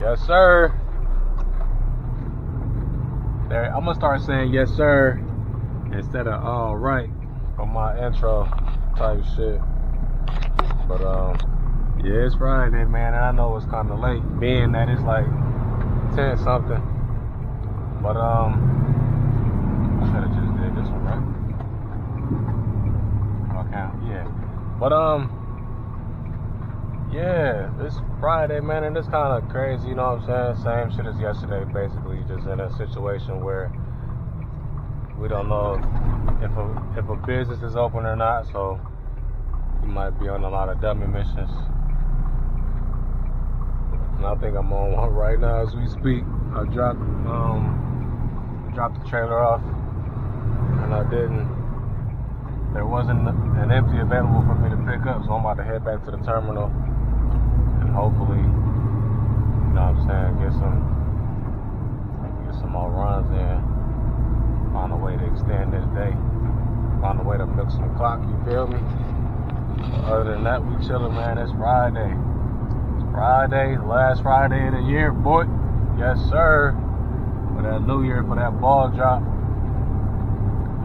Yes, sir. There, I'm gonna start saying yes, sir, instead of all right for my intro type shit. But yeah, it's Friday, man, and I know it's kind of late, being that it's like 10 something. But I should have just did this one, right? Okay, yeah. But yeah, it's Friday, man, and it's kind of crazy, you know what I'm saying? Same shit as yesterday, basically, just in a situation where we don't know if a business is open or not, so you might be on a lot of dummy missions. And I think I'm on one right now as we speak. I dropped the trailer off, and I didn't. There wasn't an empty available for me to pick up, so I'm about to head back to the terminal. Hopefully, you know what I'm saying, get some more runs in, find a way to extend this day, find a way to milk some clock, you feel me? Other than that, we chilling, man. It's Friday. It's Friday, last Friday of the year, boy. Yes, sir. For that new year, for that ball drop.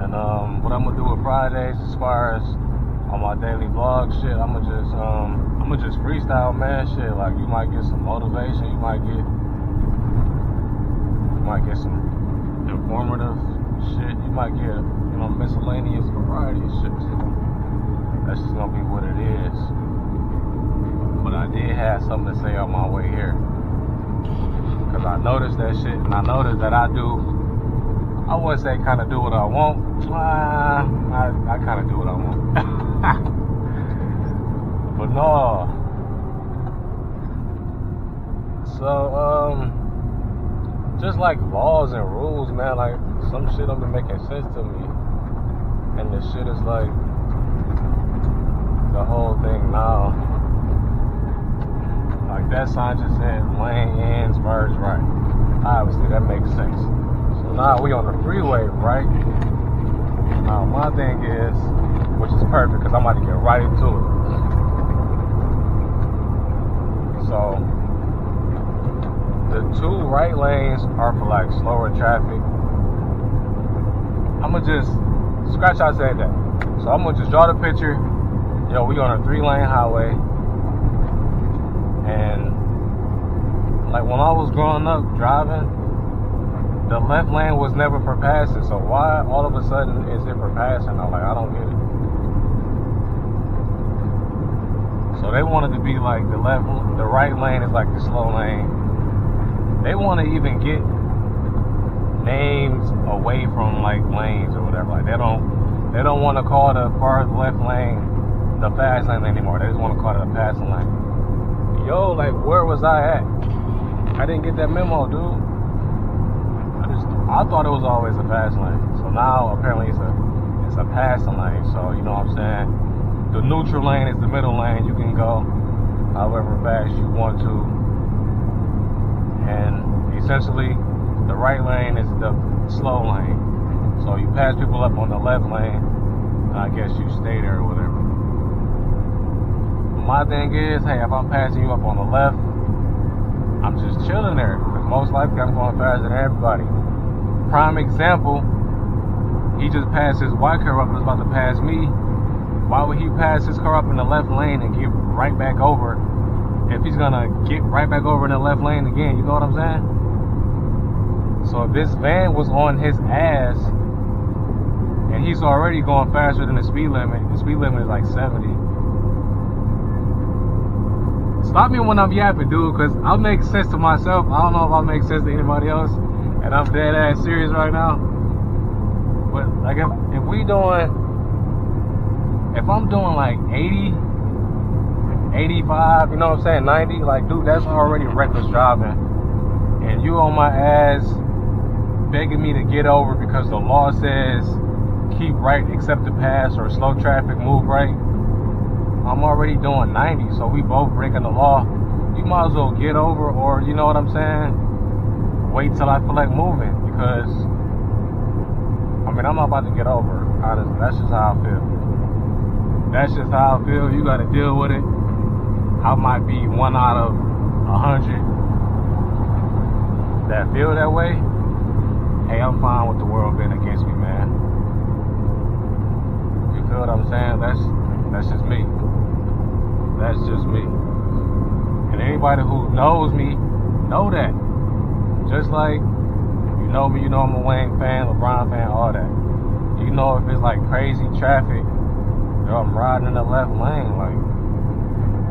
And what I'm gonna do with Fridays as far as on my daily vlog shit, I'ma just freestyle, man. Shit, like you might get some motivation, you might get some informative shit, you might get, you know, miscellaneous variety of shit. So that's just gonna be what it is. But I did have something to say on my way here, cause I noticed that shit, and I noticed that I wouldn't say kind of do what I want. I kind of do what I want. But no. So, just like laws and rules, man, like some shit don't be making sense to me. And the shit is like the whole thing now. Like that sign just said lane ends, merge right. Obviously that makes sense. So now we on the freeway, right? Now my thing is, which is perfect because I'm about to get right into it. So the two right lanes are for like slower traffic. I'ma just scratch out saying that. So I'm gonna just draw the picture. Yo, we on a 3-lane highway, and like when I was growing up driving, the left lane was never for passing. So why all of a sudden is it for passing? I'm like, I don't get it. So they wanted to be like the right lane is like the slow lane. They want to even get names away from like lanes or whatever. Like they don't want to call the far left lane the fast lane anymore. They just want to call it a passing lane. Yo, like where was I at? I didn't get that memo, dude. I thought it was always a fast lane. So now apparently it's a passing lane. So you know what I'm saying? The neutral lane is the middle lane. You can go however fast you want to. And essentially, the right lane is the slow lane. So you pass people up on the left lane, and I guess you stay there or whatever. My thing is, hey, if I'm passing you up on the left, I'm just chilling there. Because most likely I'm going faster than everybody. Prime example, he just passed his white car up and was about to pass me. Why would he pass his car up in the left lane and get right back over if he's gonna get right back over in the left lane again? You know what I'm saying? So if this van was on his ass and he's already going faster than the speed limit is like 70. Stop me when I'm yapping, dude, because I'll make sense to myself. I don't know if I'll make sense to anybody else, and I'm dead ass serious right now. But like if I'm doing like 80, 85, you know what I'm saying, 90, like dude, that's already reckless driving. And you on my ass begging me to get over because the law says keep right except to pass or slow traffic, move right. I'm already doing 90, so we both breaking the law. You might as well get over, or you know what I'm saying, wait till I feel like moving, because I mean I'm not about to get over. Honestly, that's just how I feel. That's just how I feel. You got to deal with it. I might be 1 out of 100 that feel that way, hey, I'm fine with the world being against me, man. You feel what I'm saying? That's just me. That's just me. And anybody who knows me, know that. Just like you know me, you know I'm a Wayne fan, LeBron fan, all that. You know if it's like crazy traffic, yo, I'm riding in the left lane. Like,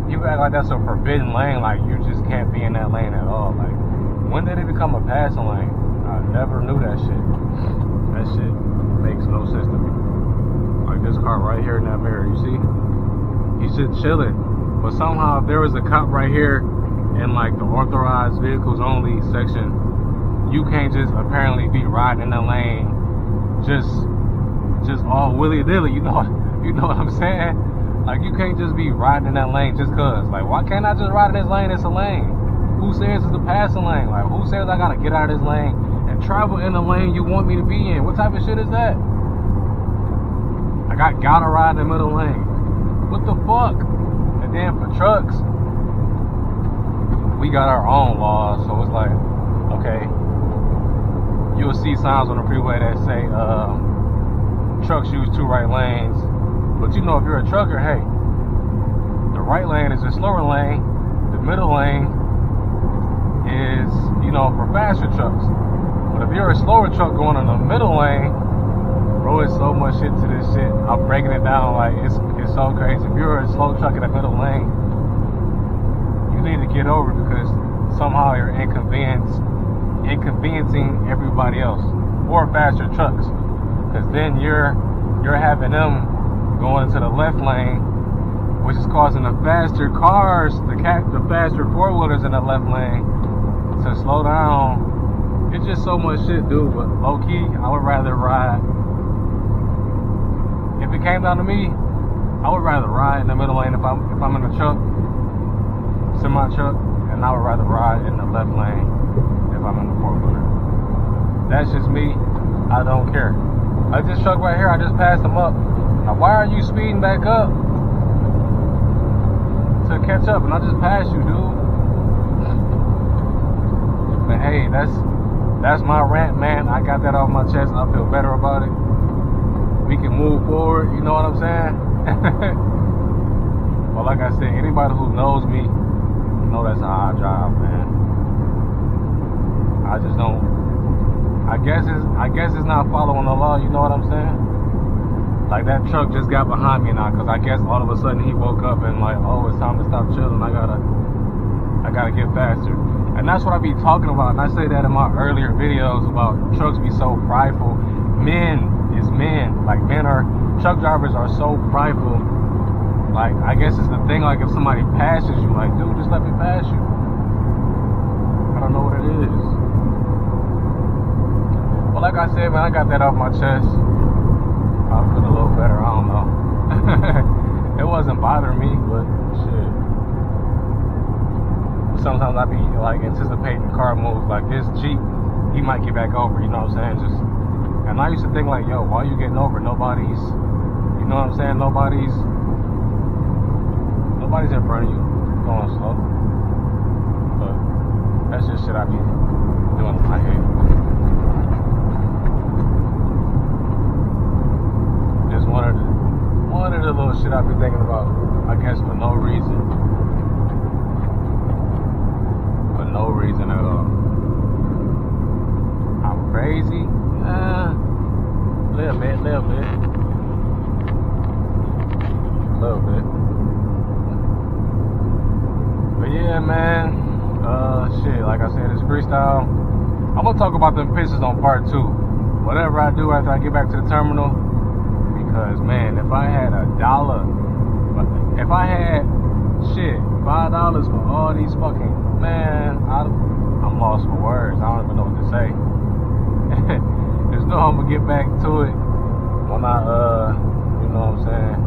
you act like that's a forbidden lane, like you just can't be in that lane at all. Like, when did it become a passing lane? I never knew that shit. That shit makes no sense to me. Like this car right here in that mirror, you see? He's just chilling. But somehow if there was a cop right here in like the authorized vehicles only section, you can't just apparently be riding in the lane just all willy-nilly, you know what I'm saying? Like, you can't just be riding in that lane just cause. Like, why can't I just ride in this lane? It's a lane. Who says it's a passing lane? Like, who says I gotta get out of this lane and travel in the lane you want me to be in? What type of shit is that? Like, I gotta ride in the middle lane. What the fuck? And then for trucks, we got our own laws, so it's like, okay, you'll see signs on the freeway that say trucks use 2 right lanes, but you know if you're a trucker, hey, the right lane is a slower lane, the middle lane is, you know, for faster trucks. But if you're a slower truck going in the middle lane, bro, it's so much shit to this shit. I'm breaking it down like it's so crazy. If you're a slow truck in the middle lane, you need to get over because somehow you're inconveniencing everybody else or faster trucks, because then you're having them going to the left lane, which is causing the faster cars, the faster four-wheelers in the left lane to slow down. It's just so much shit, dude. But low-key, I would rather ride. If it came down to me, I would rather ride in the middle lane if I'm in a truck, semi-truck, and I would rather ride in the left lane if I'm in the four-wheeler. That's just me. I don't care. Like this truck right here, I just passed him up. Now, why are you speeding back up to catch up? And I just passed you, dude. But hey, that's my rant, man. I got that off my chest. I feel better about it. We can move forward. You know what I'm saying? Well, like I said, anybody who knows me, know that's how I drive, man. I just don't. I guess it's not following the law. You know what I'm saying? Like that truck just got behind me now, cause I guess all of a sudden he woke up and like, oh, it's time to stop chilling. I gotta get faster. And that's what I be talking about. And I say that in my earlier videos about trucks be so prideful. Men. Like truck drivers are so prideful. Like, I guess it's the thing, like if somebody passes you, like, dude, just let me pass you. I don't know what it is. Well, like I said, man, I got that off my chest. I feel a little better, I don't know. It wasn't bothering me, but shit. Sometimes I be like anticipating car moves, like this Jeep, he might get back over, you know what I'm saying? And I used to think like, yo, why are you getting over? Nobody's, you know what I'm saying? Nobody's in front of you, going slow. But that's just shit I be doing in my head. Just one of the little shit I be thinking about, I guess for no reason. For no reason at all. I'm crazy? Little bit. But yeah, man, shit, like I said, it's freestyle. I'm gonna talk about them pisses on part 2. Whatever I do after I get back to the terminal, because man, if I had $5 for all these fucking, man, I'm lost for words. I don't even know what to say. There's no I'm gonna get back to it when I you know what I'm saying,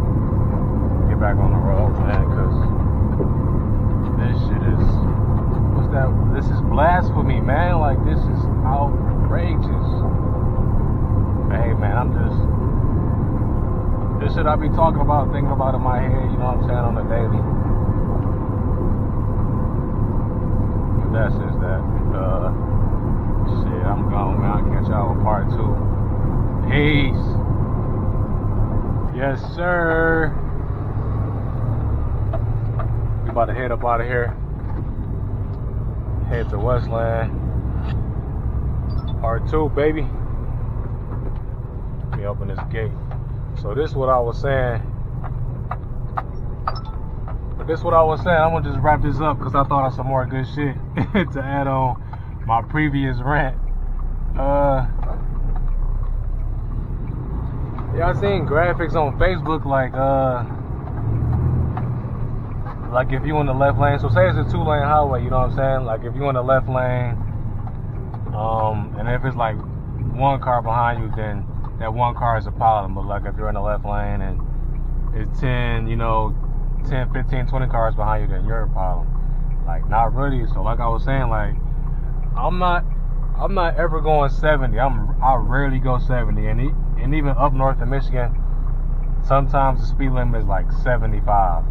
get back on the road, man, cause this shit is, this is blasphemy, man. Like, this is outrageous. But hey, man, this shit I be talking about, thinking about in my head, you know what I'm saying, on the daily. But that's just that. Peace. Yes, sir. We about to head up out of here. Head to Westland. Part 2, baby. Let me open this gate. So this is what I was saying. I'm gonna just wrap this up because I thought of some more good shit to add on my previous rant. Yeah, I seen graphics on Facebook like if you in the left lane. So say it's a 2-lane highway, you know what I'm saying? Like if you in the left lane, and if it's like one car behind you, then that one car is a problem. But like if you're in the left lane and it's 10, 15, 20 cars behind you, then you're a problem. Like not really. So like I was saying, like I'm not ever going 70. I rarely go 70, and even up north in Michigan, sometimes the speed limit is like 75.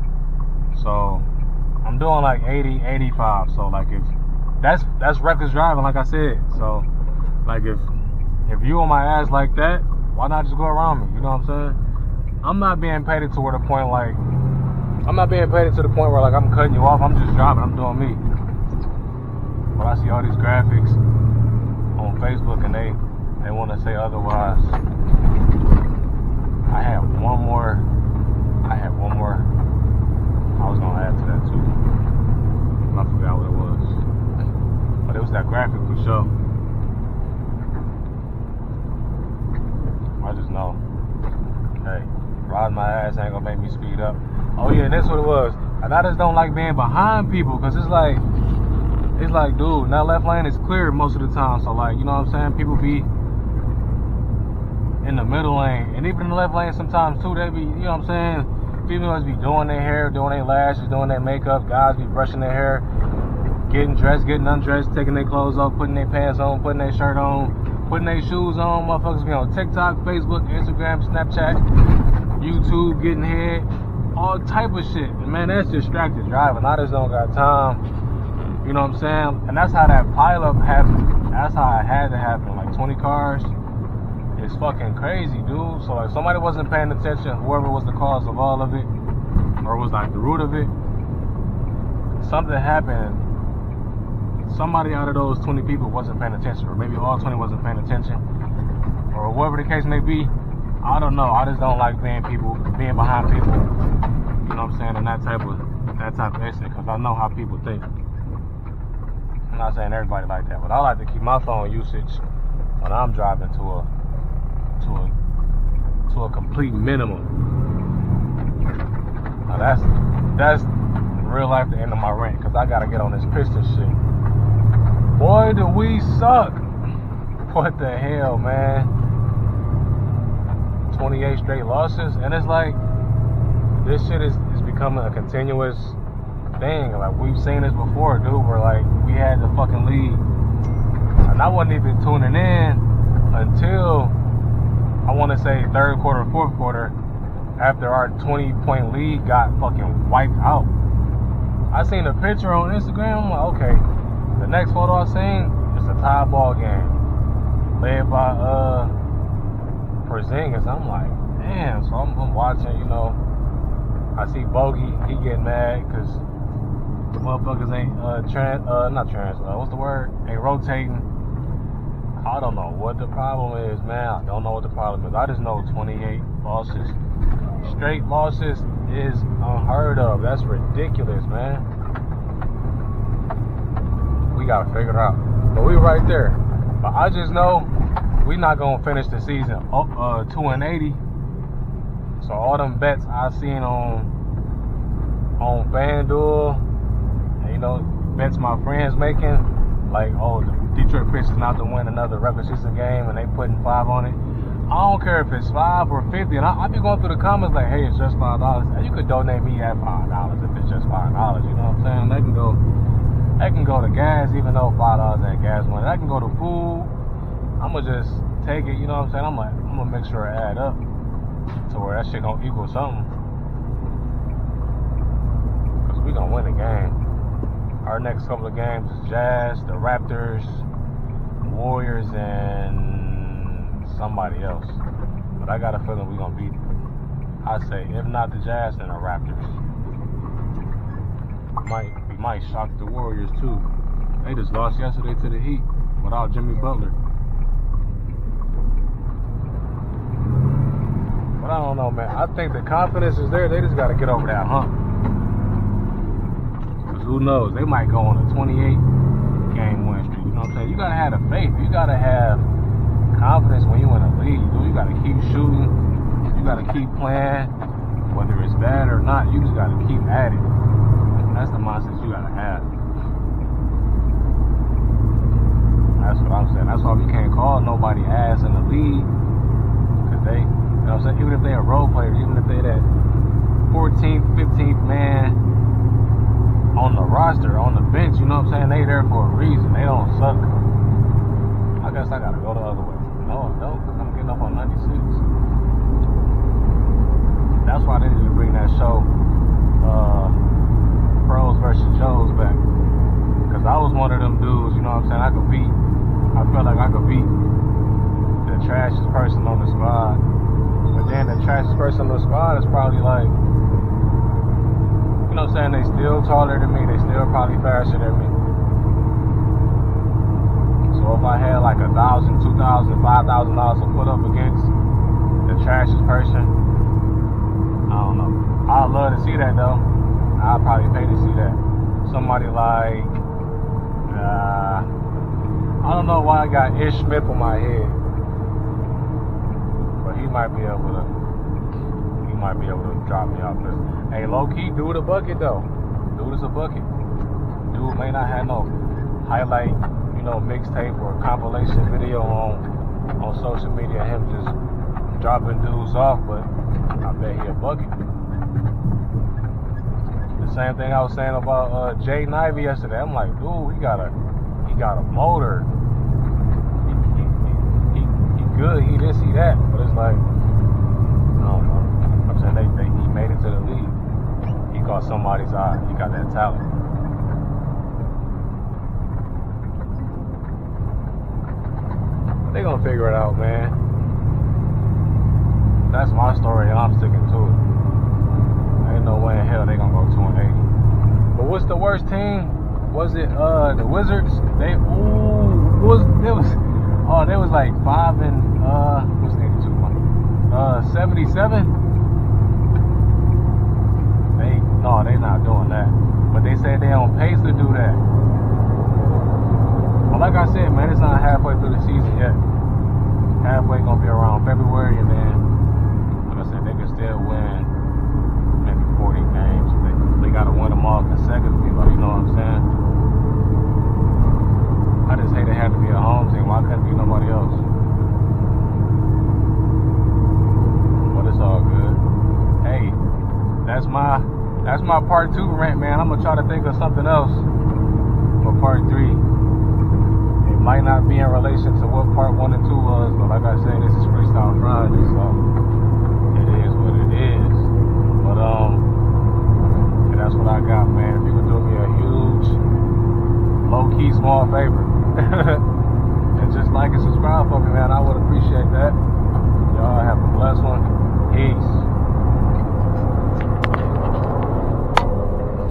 So I'm doing like 80, 85. So like if that's reckless driving, like I said. So like if you on my ass like that, why not just go around me? You know what I'm saying? I'm not being paid to the point where like I'm cutting you off. I'm just driving. I'm doing me. But I see all these graphics on Facebook and they want to say otherwise. I had one more I was gonna add to that too. I forgot what it was, but it was that graphic for sure. I just know, hey, riding my ass ain't gonna make me speed up. Oh yeah, and that's what it was. And I just don't like being behind people because it's like, dude, that left lane is clear most of the time. So like, you know what I'm saying? People be in the middle lane, and even in the left lane sometimes too. They be, you know what I'm saying? Females be doing their hair, doing their lashes, doing their makeup. Guys be brushing their hair, getting dressed, getting undressed, taking their clothes off, putting their pants on, putting their shirt on, putting their shoes on. Motherfuckers be on TikTok, Facebook, Instagram, Snapchat, YouTube, getting head, all type of shit. And man, that's distracted driving. I just don't got time. You know what I'm saying? And that's how that pileup happened. That's how it had to happen. Like 20 cars. It's fucking crazy, dude. So like somebody wasn't paying attention, whoever was the cause of all of it, or was like the root of it. Something happened. Somebody out of those 20 people wasn't paying attention, or maybe all 20 wasn't paying attention, or whatever the case may be. I don't know. I just don't like being behind people. You know what I'm saying? And that type of incident, because I know how people think. I'm not saying everybody like that, but I like to keep my phone usage when I'm driving to a complete minimum. Now that's real life the end of my rant, because I gotta get on this Piston shit. Boy, do we suck. What the hell, man? 28 straight losses, and it's like this shit is becoming a continuous thing. Like we've seen this before, dude, where like we had the fucking lead, and I wasn't even tuning in until I want to say third quarter, fourth quarter, after our 20-point lead got fucking wiped out. I seen a picture on Instagram. I'm like, okay, the next photo I seen is a tie ball game led by Porzingis. I'm like, damn. So I'm watching, you know. I see Bogey, he getting mad because the motherfuckers ain't what's the word? Ain't rotating. I don't know what the problem is, man. I don't know what the problem is. I just know 28 losses, straight losses, is unheard of. That's ridiculous, man. We gotta figure it out. But we right there. But I just know we not gonna finish the season 2-80. So all them bets I seen on FanDuel, and you know, bets my friends making, like, oh, the Detroit Pistons not to win another regular season game, and they putting 5 on it. I don't care if it's 5 or 50, and I be going through the comments like, hey, it's just $5. And you could donate me at $5 if it's just $5. You know what I'm saying? That can go to gas, even though $5 ain't gas money. That can go to food. I'ma just take it. You know what I'm saying? I'm gonna make sure it add up to where that shit gonna equal something. Cause we gonna win the game. Our next couple of games is Jazz, the Raptors, Warriors, and somebody else. But I got a feeling we're gonna beat, I say, if not the Jazz, then the Raptors. We might shock the Warriors too. They just lost yesterday to the Heat without Jimmy Butler. But I don't know, man. I think the confidence is there. They just got to get over that hump. Because who knows? They might go on a 28-game win streak. You know what I'm saying? You got to have the faith. You got to have confidence when you in a league, dude. You got to keep shooting. You got to keep playing. Whether it's bad or not, you just got to keep at it. That's the mindset you got to have. That's what I'm saying. That's why we can't call nobody ass in the league. Because they, you know what I'm saying, even if they're a role player, even if they're that 14th, 15th man on the roster, on the bench, you know what I'm saying, they there for a reason. They don't suck. I guess I got to go the other way. No, because I'm getting up on 96. That's why they need to bring that show, Pros versus Joes, back. Because I was one of them dudes, you know what I'm saying, I felt like I could beat the trashiest person on the squad. But then the trashiest person on the squad is probably like, you know what I'm saying, they still taller than me, they still probably faster than me. So if I had like $1,000, $2,000, $5,000 to put up against the trashiest person, I don't know. I'd love to see that though. I'd probably pay to see that. Somebody like, I don't know why I got Ish Smith on my head, but he might be able to drop me off. Hey, low key, dude a bucket though. Dude is a bucket. Dude may not have no highlight, you know, mixtape or compilation video on social media. Him just dropping dudes off, but I bet he a bucket. The same thing I was saying about Jay Nivey yesterday. I'm like, dude, he got a motor. He good. He this, he that. But it's like, I don't know. I'm saying he made it to the league. He caught somebody's eye. He got that talent. But they gonna figure it out, man. That's my story, and I'm sticking to it. Ain't no way in hell they gonna go 2-80. But what's the worst team? Was it the Wizards? They was like 5 and what's 82? 77. They not doing that. But they say they on pace to do that. But like I said, man, it's not halfway through the season yet. Halfway gonna be around February, and then like I said, they can still win maybe 40 games. They gotta win them all consecutively, but you know what I'm saying? I just hate it had to be a home team. Why couldn't it be nobody else? But it's all good. Hey, that's my part 2 rant, man. I'm gonna try to think of something else for part 3. It might not be in relation to what part 1 and 2 was, but like I said, this is Freestyle Friday, so it is what it is. But that's what I got, man. If you could do me a huge, low-key, small favor, and just like and subscribe for me, man, I would appreciate that. Y'all have a blessed one. Peace.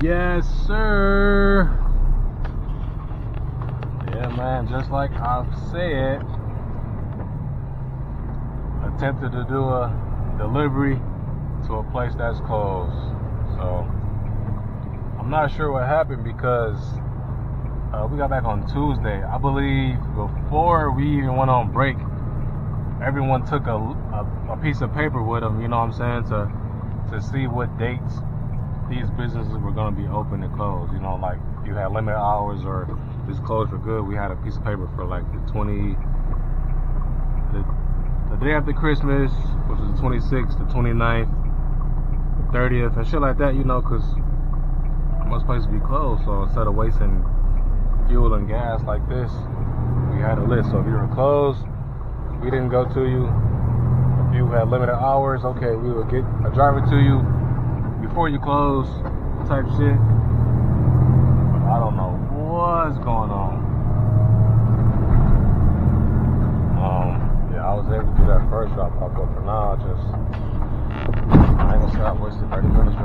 Yes, sir. Yeah, man, just like I've said, attempted to do a delivery to a place that's closed. So I'm not sure what happened because we got back on Tuesday. I believe before we even went on break, everyone took a piece of paper with them, you know what I'm saying, to see what dates these businesses were going to be open and closed. You know, like you had limited hours or just closed for good. We had a piece of paper for like the day after Christmas, which was the 26th, the 29th, the 30th, and shit like that, you know, because most places be closed. So instead of wasting fuel and gas like this, we had a list. So if you were closed, we didn't go to you. If you had limited hours, okay, we would get a driver to you before you close, type shit. But I don't know what's going on. Yeah, I was able to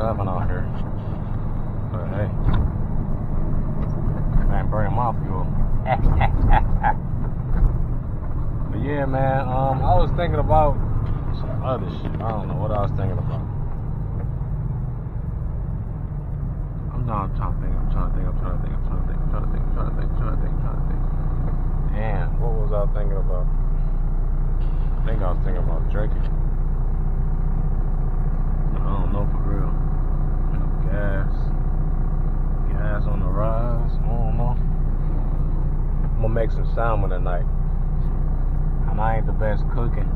driving out here. But hey, I ain't burning my fuel. But yeah, man, I was thinking about some other shit. I don't know what I was thinking about. I'm trying to think. Damn, what was I thinking about? I think I was thinking about drinking. I don't know for real. You know, gas on the rise. I don't know. I'm gonna make some salmon tonight. And I ain't the best cooking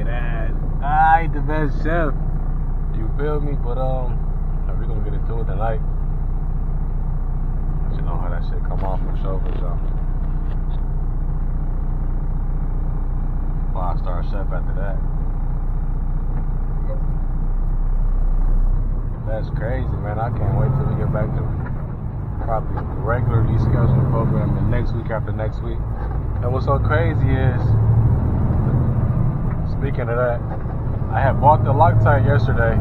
ass. I ain't the best chef. You feel me? But we're gonna get into it tonight. Let you know how that shit come off for sure. Five-star chef after that. That's crazy, man. I can't wait till we get back to probably regularly scheduled programming next week after next week. And what's so crazy is, speaking of that, I had bought the Loctite yesterday.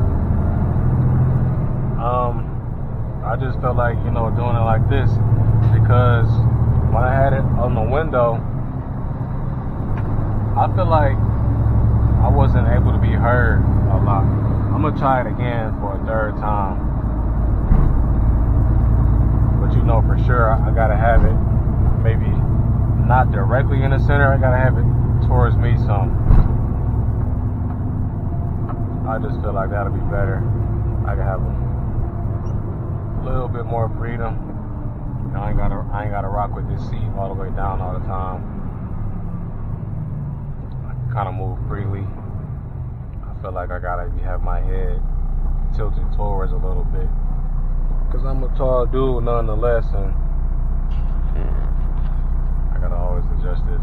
I just felt like, doing it like this because when I had it on the window, I feel like I wasn't able to be heard a lot. I'm gonna try it again for a third time. But for sure I gotta have it maybe not directly in the center. I gotta have it towards me some. I just feel like that'll be better. I can have a little bit more freedom. I ain't gotta rock with this seat all the way down all the time. I can kind of move freely. I feel like I gotta have my head tilted towards a little bit, cause I'm a tall dude nonetheless, and I gotta always adjust this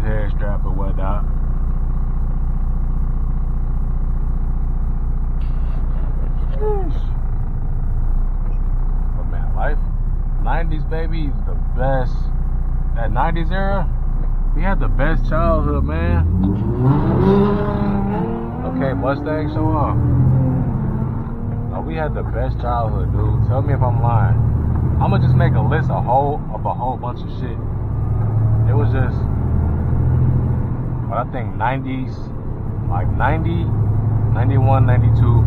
hair strap or whatnot. But man, life, 90s baby, is the best. That 90s era, we had the best childhood, man. Okay, Mustang, show off. No, we had the best childhood, dude. Tell me if I'm lying. I'ma just make a list of a whole bunch of shit. It was just, I think 90s, like 90, 91, 92,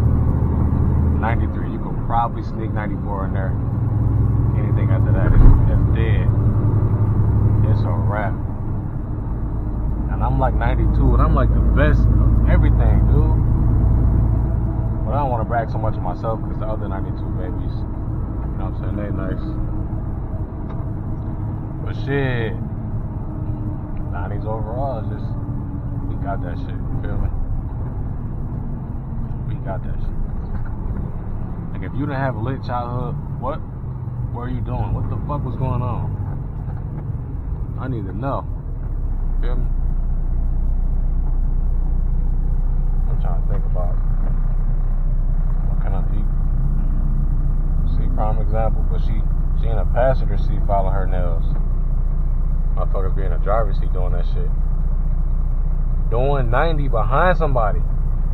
93. You could probably sneak 94 in there. Anything after that is dead. It's a wrap. And I'm like 92, and I'm like the best of everything, dude. But I don't want to brag so much of myself, because the other 92 babies, you know what I'm saying, they nice. But shit, 90s overall is just, we got that shit, you feel me? We got that shit. Like, if you didn't have a lit childhood, what were you doing? What the fuck was going on? I need to know. Feel me? I'm trying to think about what can I eat. See, prime example, but she in a passenger seat following her nails. Motherfuckers be in a driver's seat doing that shit. Doing 90 behind somebody.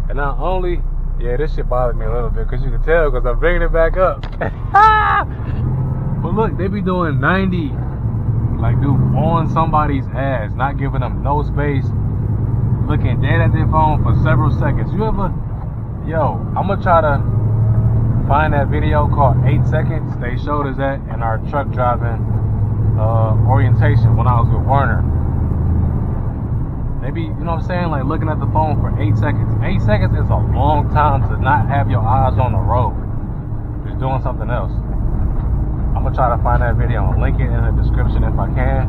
And not only, yeah, this shit bothered me a little bit, because you can tell, because I'm bringing it back up. But look, they be doing 90, like, dude, on somebody's ass, not giving them no space, looking dead at their phone for several seconds. You ever, yo, I'm gonna try to find that video called 8 Seconds. They showed us that in our truck driving orientation when I was with Werner. Maybe, you know what I'm saying, like looking at the phone for 8 seconds. 8 seconds is a long time to not have your eyes on the road. Just doing something else. I'm gonna try to find that video and link it in the description if I can.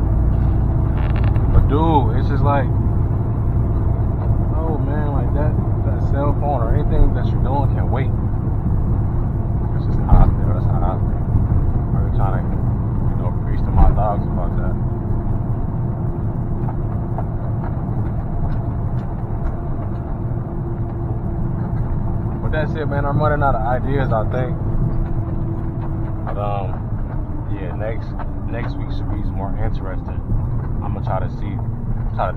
But dude, it's just like, oh man, like that cell phone or anything that you're doing can wait. That's just how I feel. That's how I feel. I'm trying to, preach to my dogs about that. But that's it, man. I'm running out of ideas, I think. But yeah, next week should be more interesting. I'm gonna try to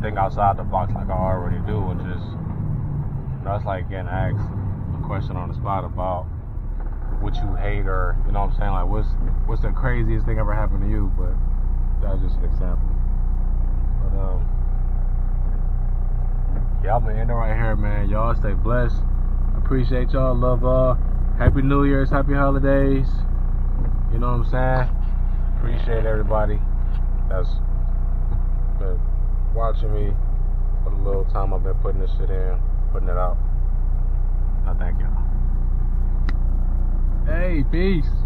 think outside the box like I already do, and just That's like getting asked a question on the spot about what you hate, or you know what I'm saying, like what's the craziest thing ever happened to you. But that's just an example. But yeah, I'm gonna end it right here, man. Y'all stay blessed. Appreciate y'all. Love all. Happy New Year's. Happy holidays. You know what I'm saying? Appreciate everybody that's been watching me for the little time I've been putting this shit in, putting it out. I thank y'all. Hey, peace.